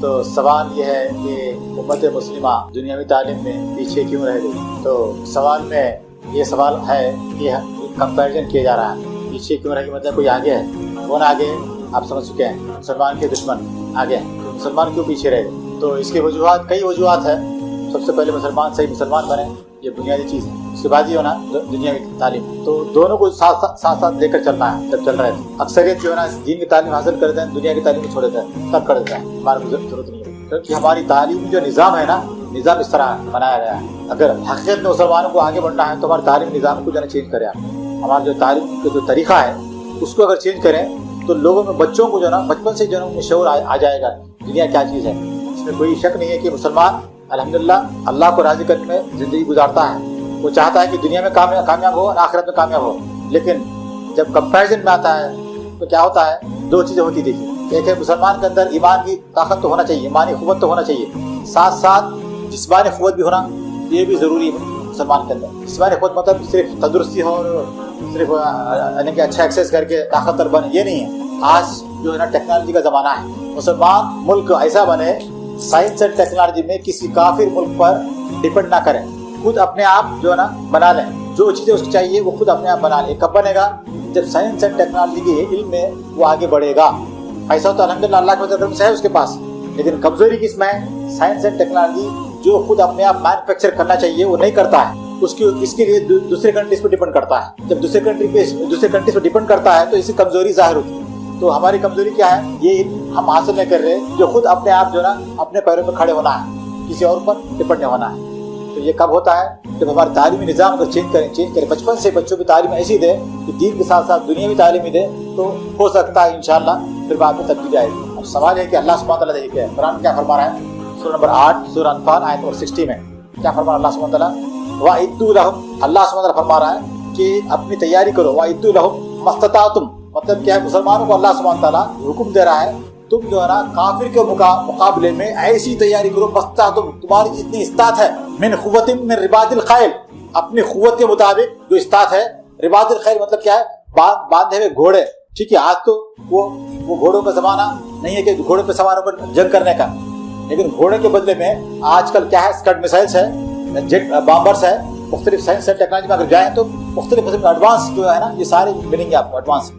تو سوال یہ ہے کہ امت مسلمہ دنیاوی تعلیم میں پیچھے کیوں رہ گئی؟ تو سوال میں یہ سوال ہے کہ کمپیریزن کیا جا رہا ہے، پیچھے کیوں رہ گئی مطلب کوئی آگے ہے، کون آگے؟ آپ سمجھ چکے ہیں، مسلمان کے دشمن آگے ہیں، تو مسلمان کیوں پیچھے رہ گئے؟ تو اس کی وجوہات کئی وجوہات ہیں۔ سب سے پہلے مسلمان صحیح مسلمان بنے، یہ بنیادی چیز ہے۔ اس کے بعد یہ ہونا دنیا کی تعلیم، تو دونوں کو ساتھ ساتھ لے کر چلنا ہے۔ جب چل رہے تھے اکثریت جو ہے نا دین کی تعلیم حاصل کرتے ہیں، دنیا کی تعلیم کو چھوڑ دیتا ہے، تب کر دیتا ہے، ہمارے ضرورت نہیں ہے، کیونکہ ہماری تعلیم جو نظام ہے نا، نظام اس طرح بنایا گیا ہے۔ اگر حقیقت میں مسلمانوں کو آگے بڑھنا ہے تو ہمارے تعلیم نظام کو جو ہے چینج کرے، ہمارا جو تعلیم کا جو طریقہ ہے اس کو اگر چینج کریں تو لوگوں میں، بچوں کو جو ہے نا بچپن سے جو ہے ان میں شعور آ جائے گا دنیا کیا چیز ہے۔ اس میں کوئی شک نہیں ہے کہ مسلمان الحمدللہ اللہ کو راضی کرنے میں زندگی گزارتا ہے، وہ چاہتا ہے کہ دنیا میں کامیاب ہو اور آخرت میں کامیاب ہو، لیکن جب کمپیریزن میں آتا ہے تو کیا ہوتا ہے؟ دو چیزیں ہوتی دیکھیے، ایک ہے مسلمان کے اندر ایمان کی طاقت تو ہونا چاہیے، ایمانی قوت تو ہونا چاہیے، ساتھ ساتھ جسمانی قوت بھی ہونا یہ بھی ضروری ہے مسلمان کے اندر۔ جسمانی قوت مطلب صرف تندرستی ہو اور صرف یعنی کہ اچھا ایکسرسائز کر کے طاقتور بنے، یہ نہیں ہے۔ آج جو ہے نا ٹیکنالوجی کا زمانہ ہے، مسلمان ملک ایسا بنے سائنس اینڈ ٹیکنالوجی میں کسی کافر ملک پر ڈپینڈ نہ کریں، خود اپنے آپ جو ہے نا بنا لیں، جو چیزیں اس کو چاہیے وہ خود اپنے آپ بنا لیں۔ کب بنے گا؟ جب سائنس اینڈ ٹیکنالوجی کے علم میں وہ آگے بڑھے گا۔ پیسہ تو الحمدللہ اللہ کے فضل سے ہے اس کے پاس، لیکن کمزوری کس میں ہے؟ سائنس اینڈ ٹیکنالوجی جو خود اپنے آپ مینوفیکچر کرنا چاہیے وہ نہیں کرتا ہے، اس کے لیے دوسرے کنٹریز پہ ڈپینڈ کرتا ہے۔ جب دوسرے کنٹریز پہ ڈپینڈ کرتا ہے تو اس کی کمزوری ظاہر ہوتی ہے۔ تو ہماری کمزوری کیا ہے؟ یہ ہم حاصل نہیں کر رہے، جو خود اپنے آپ جو ہے نا اپنے پیروں پہ کھڑے ہونا ہے، کسی اور پر ڈپینڈ نہیں ہونا ہے۔ تو یہ کب ہوتا ہے؟ جب ہمارا تعلیمی نظام اگر چینج کریں، بچپن سے بچوں کی تعلیم ایسی دے کہ دین کے ساتھ ساتھ دنیاوی تعلیم دے، تو ہو سکتا ہے انشاءاللہ پھر بعد میں تبدیلی آئے گی۔ اب سوال ہے کہ اللہ سبحانہ تعالیٰ دیکھیے قرآن کیا فرما رہا ہے، سورہ نمبر 8 سورہ انفال آیت نمبر 60 میں کیا فرما رہا ہے اللہ سبحانہ تعالیٰ؟ وَأَعِدُّوا لَهُمْ، اللہ سبحانہ تعالیٰ فرما رہا ہے کہ اپنی تیاری کرو، وَأَعِدُّوا لَهُمْ مَا اسْتَطَعْتُمْ، مطلب کیا ہے؟ مسلمانوں کو اللہ سبحانہ تعالیٰ حکم دے رہا ہے تم جو ہے نا کافر کے مقابلے میں ایسی تیاری کرو، مستطعتم، تمہاری جتنی استطاعت ہے، من قوت من رباط الخیل، اپنی قوت کے مطابق جو استطاعت ہے۔ رباط الخیل مطلب کیا ہے؟ باندھے ہوئے گھوڑے، ٹھیک ہے؟ آج تو وہ گھوڑوں کا زمانہ نہیں ہے کہ گھوڑے پہ سوار ہو کر جنگ کرنے کا، لیکن گھوڑے کے بدلے میں آج کل کیا ہے؟ اسکڈ میسائلس ہے، جیٹ بامبرس ہے، مختلف سائنس اینڈ ٹیکنالوجی میں اگر جائیں تو مختلف قسم کے ایڈوانس جو ہے نا یہ سارے ملیں گے آپ کو ایڈوانس۔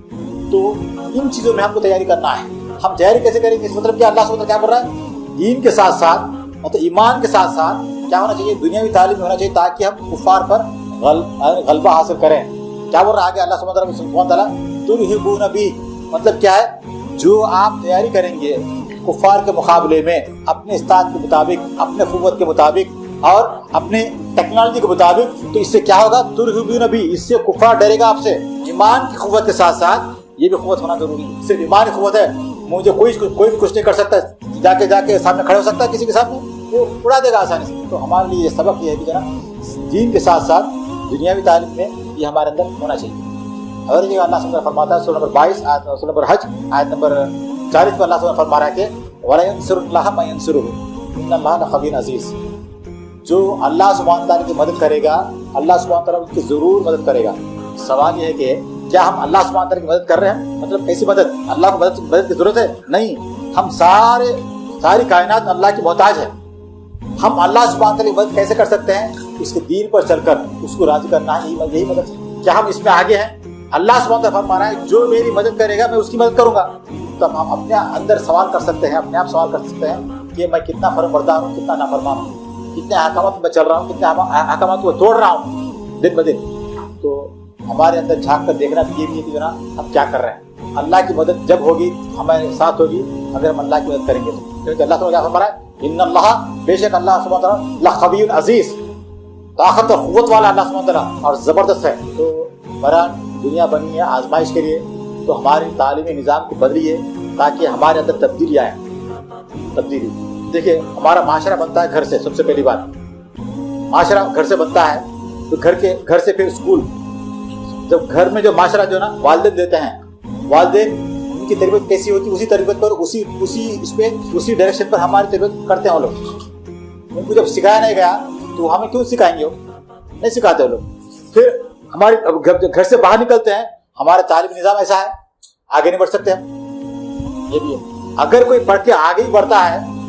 تو ان چیزوں میں ہم کو تیاری کرنا ہے۔ ہم تیاری کیسے کریں گے؟ اس مطلب کیا اللہ سبحانہ کیا کر رہا ہے؟ دین کے ساتھ ساتھ مطلب ایمان کے ساتھ ساتھ کیا ہونا چاہیے؟ دنیاوی تعلیم ہونا چاہیے تاکہ ہم کفار پر غلبہ حاصل کریں۔ کیا بول رہا ہے آگے اللہ سبحانہ تعالیٰ؟ ترہبون بہ، مطلب کیا ہے؟ جو آپ تیاری کریں گے کفار کے مقابلے میں اپنے استطاعت کے مطابق، اپنے قوت کے مطابق اور اپنے ٹیکنالوجی کے مطابق، تو اس سے کیا ہوگا؟ ترہبون بہ، اس سے کفار ڈرے گا آپ سے۔ ایمان کی قوت کے ساتھ ساتھ یہ بھی قوت ہونا ضروری ہے۔ صرف ایمان کی قوت ہے، مجھے کوئی بھی کچھ نہیں کر سکتا، جا کے سامنے کھڑے ہو سکتا ہے کسی کے سامنے، وہ اڑا دے گا آسانی سے۔ تو ہمارے لیے یہ سبق یہ ہے کہ جناب دین کے ساتھ ساتھ دنیاوی تعلیم میں یہ ہمارے اندر ہونا چاہیے۔ اور یہ اللہ سبحانہ فرماتا ہے سورہ نمبر 22 سورہ نمبر حج آیت نمبر 40 پر اللہ سبحانہ فرما رہا ہے کہ وَلَا يَنْصُرُ اللَّهَ مَن يَنْصُرُهُ إِنَّ اللَّهَ لَقَوِيٌّ عَزِيزٌ، جو اللہ سبحانہ تعالیٰ کی مدد کرے گا اللہ سبحانہ تعالیٰ اس کی ضرور مدد کرے گا۔ سوال یہ ہے کہ کیا ہم اللہ سبحانہ تعالیٰ کی مدد کر رہے ہیں؟ مطلب کیسی مدد؟ اللہ کو مدد کی ضرورت ہے؟ نہیں، ہم ساری کائنات اللہ کی محتاج ہے۔ ہم اللہ سبحانہ تعالیٰ کی مدد کیسے کر سکتے ہیں؟ اس کے دین پر چل کر اس کو راضی کرنا ہے، یہی مدد ہے۔ کیا ہم اس میں آگے ہیں؟ اللہ سبحانہ تعالیٰ فرما رہا ہے جو میری مدد کرے گا میں اس کی مدد کروں گا۔ تو ہم اپنے اندر سوال کر سکتے ہیں، اپنے آپ سوال کر سکتے ہیں کہ میں کتنا فرمانبردار ہوں، کتنا نافرمان ہوں، کتنے احکامات میں چل رہا ہوں، کتنے احکامات کو توڑ رہا ہوں دن بدن۔ تو ہمارے اندر جھانک کر دیکھنا یہ بھی ہے کہ جناب ہم کیا کر رہے ہیں۔ اللہ کی مدد جب ہوگی ہمارے ساتھ ہوگی اگر ہم اللہ کی مدد کریں گے تو، کیونکہ اللہ تعالیٰ فرما رہا ہے ان اللہ، بے شک اللہ سبحانہ تعالیٰ لقوی عزیز، طاقت اور قوت والا اللہ سبحانہ تعالیٰ اور زبردست ہے۔ تو برحال دنیا بنی ہے آزمائش کے لیے، تو ہماری تعلیمی نظام کو بدلیے تاکہ ہمارے اندر تبدیلی آئے۔ تبدیلی دیکھیے، ہمارا معاشرہ بنتا ہے گھر سے، سب سے پہلی بات معاشرہ گھر سے بنتا ہے، تو گھر سے پھر اسکول۔ جب گھر میں جو معاشرہ جو نا والدین دیتے ہیں، والدین ان کی تربیت کیسی ہوتی ہے؟ اسی تربیت پر اسی ڈائریکشن پر ہماری تربیت کرتے ہیں وہ لوگ۔ ان کو جب سکھایا نہیں گیا تو ہمیں کیوں سکھائیں گے؟ وہ نہیں سکھاتے وہ لوگ۔ پھر ہمارے گھر سے باہر نکلتے ہیں، ہمارا تعلیمی نظام ایسا ہے آگے نہیں بڑھ سکتے ہم، یہ بھی ہے۔ اگر کوئی پڑھ کے آگے ہی بڑھتا ہے